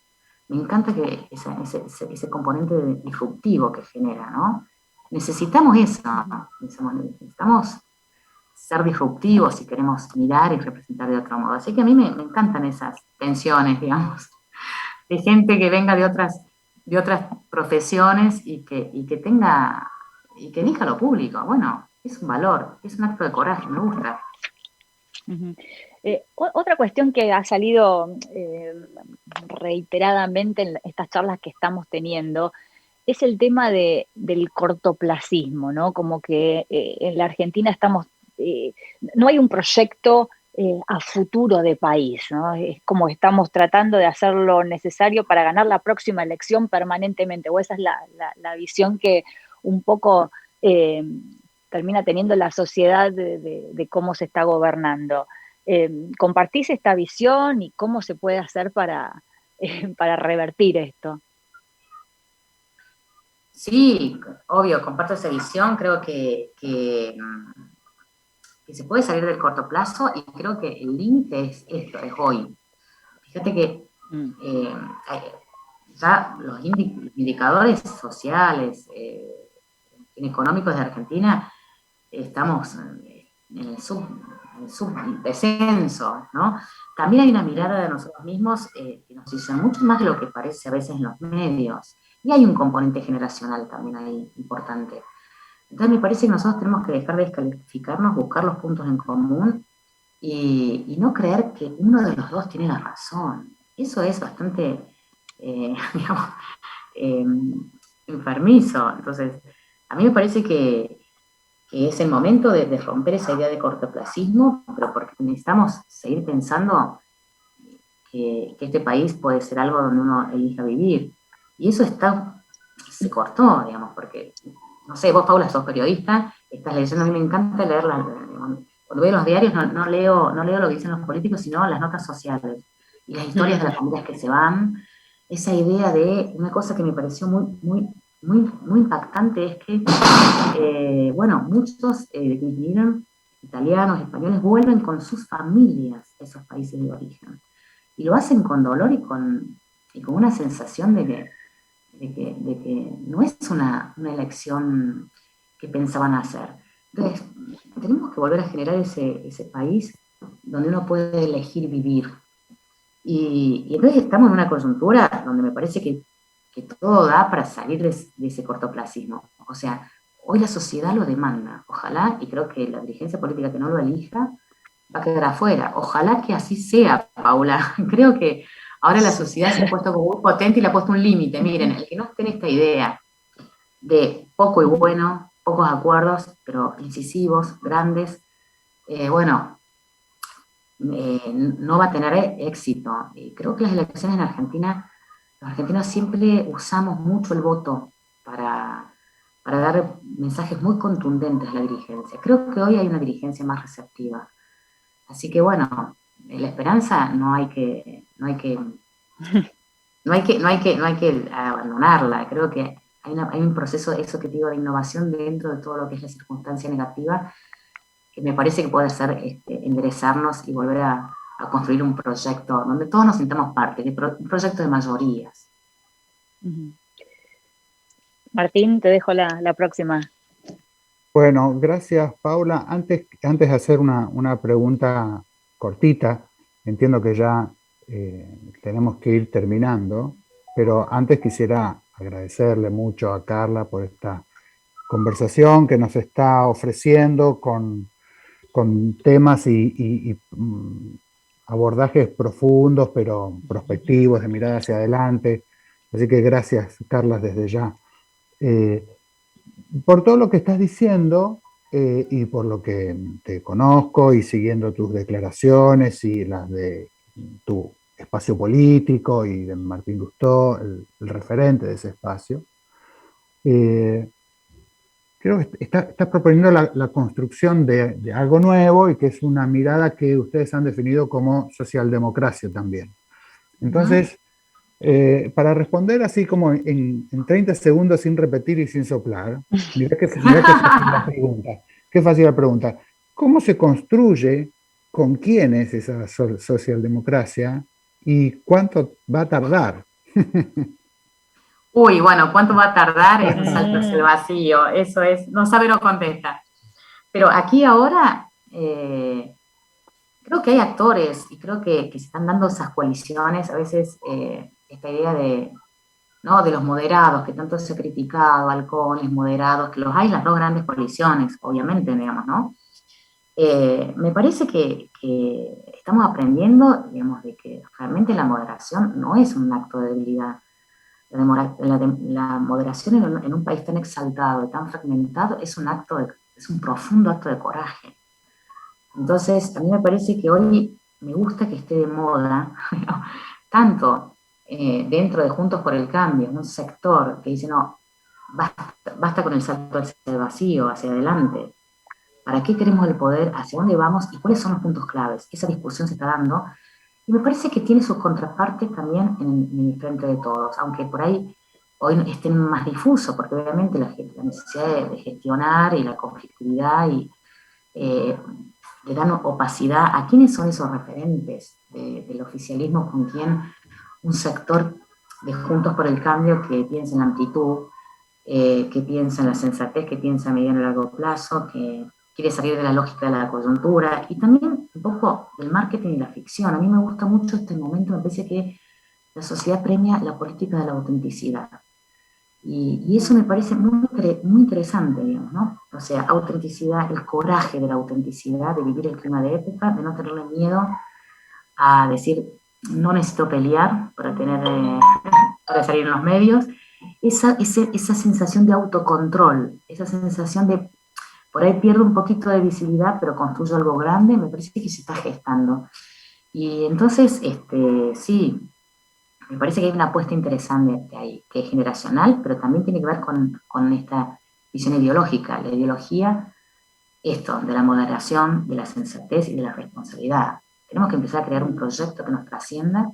Me encanta que ese componente disruptivo que genera, ¿no? Necesitamos eso, necesitamos ser disruptivos si queremos mirar y representar de otro modo. Así que a mí me encantan esas tensiones, digamos, de gente que venga de otras profesiones y que tenga, y que elija lo público. Bueno, es un valor, es un acto de coraje, me gusta. Uh-huh. Otra cuestión que ha salido reiteradamente en estas charlas que estamos teniendo es el tema del cortoplacismo, ¿no? Como que en la Argentina no hay un proyecto a futuro de país, ¿no? Es como que estamos tratando de hacer lo necesario para ganar la próxima elección permanentemente, o esa es la visión que un poco termina teniendo la sociedad de cómo se está gobernando. ¿Compartís esta visión y cómo se puede hacer para revertir esto? Sí, obvio, comparto esa visión, creo que se puede salir del corto plazo y creo que el límite es esto, es hoy. Fíjate que ya los indicadores sociales, económicos de Argentina, estamos en el subdescenso, ¿no? También hay una mirada de nosotros mismos que nos dice mucho más de lo que parece a veces en los medios. Y hay un componente generacional también ahí importante. Entonces me parece que nosotros tenemos que dejar de descalificarnos, buscar los puntos en común y no creer que uno de los dos tiene la razón. Eso es bastante, digamos, enfermizo. Entonces, a mí me parece que es el momento de romper esa idea de cortoplacismo, pero porque necesitamos seguir pensando que este país puede ser algo donde uno elija vivir. Y eso se cortó, digamos, porque, no sé, vos, Paula, sos periodista, estás leyendo, a mí me encanta leerla. Cuando veo los diarios no leo lo que dicen los políticos, sino las notas sociales y las historias de las familias que se van. Esa idea de una cosa que me pareció muy impactante es que, bueno, muchos de quienes vinieron, italianos, españoles, vuelven con sus familias a esos países de origen. Y lo hacen con dolor y con una sensación de que no es una elección que pensaban hacer. Entonces, tenemos que volver a generar ese país donde uno puede elegir vivir. Y entonces estamos en una coyuntura donde me parece que todo da para salir de ese cortoplacismo. O sea, hoy la sociedad lo demanda. Ojalá, y creo que la dirigencia política que no lo elija va a quedar afuera. Ojalá que así sea, Paula. Creo que ahora la sociedad se ha puesto como muy potente y le ha puesto un límite. Miren, el que no tiene esta idea de poco y bueno, pocos acuerdos, pero incisivos, grandes, bueno, no va a tener éxito. Creo que las elecciones en Argentina, los argentinos siempre usamos mucho el voto para dar mensajes muy contundentes a la dirigencia. Creo que hoy hay una dirigencia más receptiva. Así que bueno, la esperanza no hay que abandonarla. Creo que hay un proceso, eso que te digo, de innovación dentro de todo lo que es la circunstancia negativa, que me parece que puede ser enderezarnos y volver a construir un proyecto donde todos nos sintamos parte, un proyecto de mayorías. Martín, te dejo la próxima. Bueno, gracias, Paula. Antes de hacer una pregunta cortita, entiendo que ya tenemos que ir terminando, pero antes quisiera agradecerle mucho a Carla por esta conversación que nos está ofreciendo con temas y abordajes profundos, pero prospectivos, de mirada hacia adelante. Así que gracias, Carla, desde ya. Por todo lo que estás diciendo y por lo que te conozco y siguiendo tus declaraciones y las de tu espacio político y de Martín Lustó, el referente de ese espacio, creo que estás proponiendo la construcción de algo nuevo y que es una mirada que ustedes han definido como socialdemocracia también. Entonces, para responder así como en 30 segundos sin repetir y sin soplar, mirá qué fácil la pregunta. Qué fácil la pregunta. ¿Cómo se construye, con quién es esa socialdemocracia y cuánto va a tardar? Uy, bueno, ¿cuánto va a tardar? Es un salto hacia el vacío. Eso es, no sabe, no contesta. Pero aquí ahora creo que hay actores y creo que se están dando esas coaliciones, a veces esta idea de los moderados, que tanto se ha criticado, halcones, moderados, que los hay las dos grandes coaliciones, obviamente, digamos, ¿no? Me parece que estamos aprendiendo, digamos, de que realmente la moderación no es un acto de debilidad. La moderación en un país tan exaltado y tan fragmentado es un profundo acto de coraje. Entonces, a mí me parece que hoy me gusta que esté de moda, tanto dentro de Juntos por el Cambio, un sector que dice, no, basta con el salto hacia el vacío, hacia adelante. ¿Para qué queremos el poder? ¿Hacia dónde vamos? ¿Y cuáles son los puntos claves? Esa discusión se está dando. Y me parece que tiene sus contrapartes también en el frente de todos, aunque por ahí hoy estén más difusos, porque obviamente la necesidad de gestionar y la conflictividad le dan opacidad a quiénes son esos referentes del oficialismo con quien un sector de Juntos por el Cambio que piensa en la amplitud, que piensa en la sensatez, que piensa a mediano y largo plazo, que quiere salir de la lógica de la coyuntura y también un poco del marketing y la ficción. A mí me gusta mucho este momento, me parece que la sociedad premia la política de la autenticidad. Y eso me parece muy interesante, digamos, ¿no? O sea, autenticidad, el coraje de la autenticidad, de vivir el clima de época, de no tenerle miedo a decir, no necesito pelear para salir en los medios. Esa sensación de autocontrol, esa sensación de, por ahí pierdo un poquito de visibilidad, pero construyo algo grande, me parece que se está gestando. Y entonces, sí, me parece que hay una apuesta interesante ahí, que es generacional, pero también tiene que ver con esta visión ideológica. La ideología, esto, de la moderación, de la sensatez y de la responsabilidad. Tenemos que empezar a crear un proyecto que nos trascienda,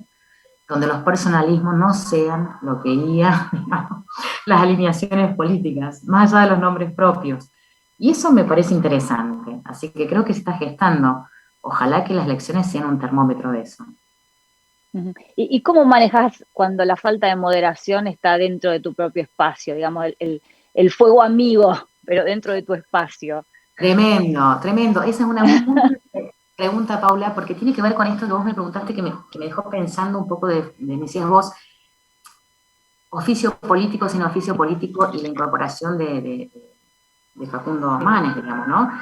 donde los personalismos no sean lo que guía, digamos, las alineaciones políticas, más allá de los nombres propios. Y eso me parece interesante. Así que creo que se está gestando. Ojalá que las elecciones sean un termómetro de eso. ¿Y cómo manejas cuando la falta de moderación está dentro de tu propio espacio? Digamos, el fuego amigo, pero dentro de tu espacio. Tremendo, tremendo. Esa es una muy buena pregunta, Paula, porque tiene que ver con esto que vos me preguntaste, que me dejó pensando un poco me decías vos, oficio político sin oficio político y la incorporación de Facundo Manes, digamos, ¿no?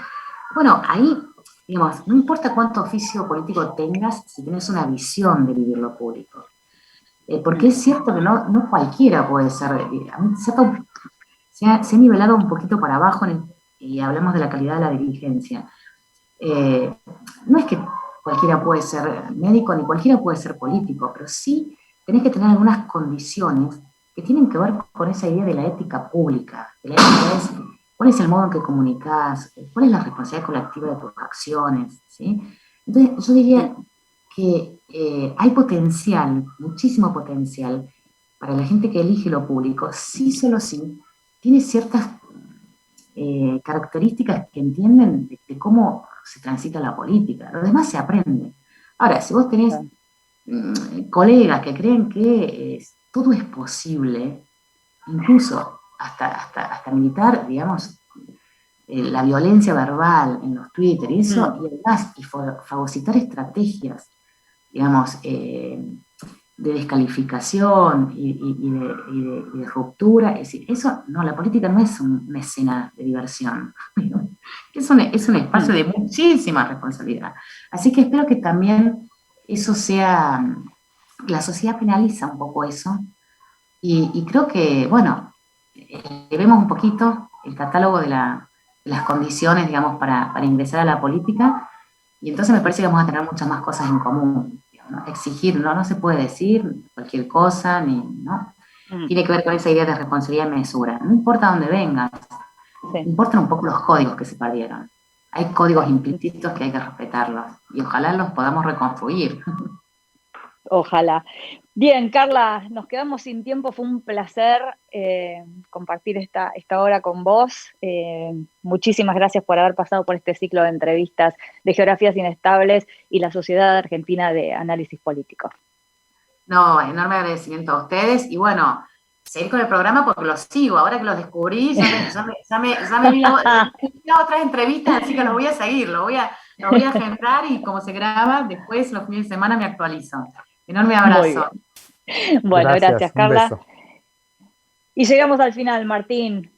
Bueno, ahí, digamos, no importa cuánto oficio político tengas, si tienes una visión de vivir lo público. Porque es cierto que no cualquiera puede ser. A mí se ha nivelado un poquito para abajo y hablamos de la calidad de la dirigencia. No es que cualquiera puede ser médico, ni cualquiera puede ser político, pero sí tenés que tener algunas condiciones que tienen que ver con esa idea de la ética pública. La ética es cuál es el modo en que comunicás, cuál es la responsabilidad colectiva de tus acciones, ¿sí? Entonces, yo diría que hay potencial, muchísimo potencial, para la gente que elige lo público, sí, solo sí, tiene ciertas características que entienden de cómo se transita la política. Lo demás se aprende. Ahora, si vos tenés colegas que creen que todo es posible, incluso hasta militar, digamos, la violencia verbal en los Twitter y eso, y además, y fagocitar estrategias, digamos, de descalificación y de ruptura, es decir, eso, no, la política no es una escena de diversión, es un espacio de muchísima responsabilidad. Así que espero que también eso sea, la sociedad penaliza un poco eso, y creo que, bueno, vemos un poquito el catálogo de las condiciones, digamos, para ingresar a la política, y entonces me parece que vamos a tener muchas más cosas en común. ¿No? Exigir, no se puede decir cualquier cosa, ¿no? Tiene que ver con esa idea de responsabilidad y mesura. No importa dónde vengas, importan un poco los códigos que se perdieron. Hay códigos implícitos que hay que respetarlos, y ojalá los podamos reconstruir. Ojalá. Bien, Carla, nos quedamos sin tiempo, fue un placer compartir esta hora con vos. Muchísimas gracias por haber pasado por este ciclo de entrevistas de Geografías Inestables y la Sociedad Argentina de Análisis Político. No, enorme agradecimiento a ustedes, y bueno, seguir con el programa porque los sigo, ahora que los descubrí, ya me vi otras entrevistas, así que los voy a seguir, lo voy a agendar, y como se graba, después los fines de semana me actualizo. Enorme abrazo. Bueno, gracias Carla. Y llegamos al final, Martín.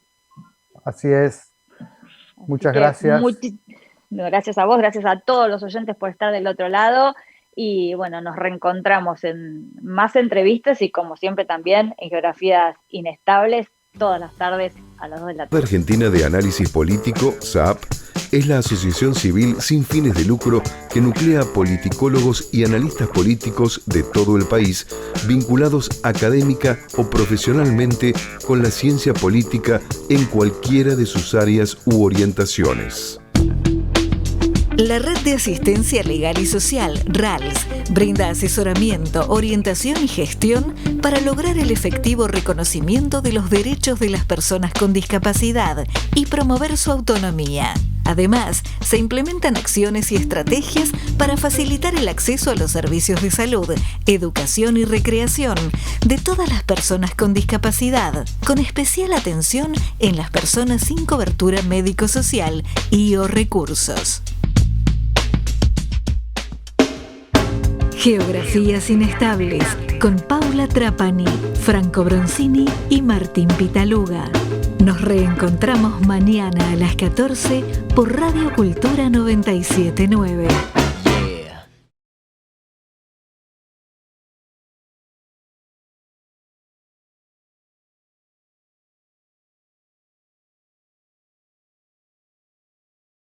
Así es. Muchas gracias. Gracias a vos, gracias a todos los oyentes por estar del otro lado. Y bueno, nos reencontramos en más entrevistas y como siempre también en Geografías Inestables, todas las tardes a las 2 de la tarde. Argentina de Análisis Político, SAP, es la asociación civil sin fines de lucro que nuclea politicólogos y analistas políticos de todo el país, vinculados académica o profesionalmente con la ciencia política en cualquiera de sus áreas u orientaciones. La Red de Asistencia Legal y Social, RALS, brinda asesoramiento, orientación y gestión para lograr el efectivo reconocimiento de los derechos de las personas con discapacidad y promover su autonomía. Además, se implementan acciones y estrategias para facilitar el acceso a los servicios de salud, educación y recreación de todas las personas con discapacidad, con especial atención en las personas sin cobertura médico-social y o recursos. Geografías Inestables, con Paula Trapani, Franco Bronzini y Martín Pitaluga. Nos reencontramos mañana a las 14 por Radio Cultura 97.9.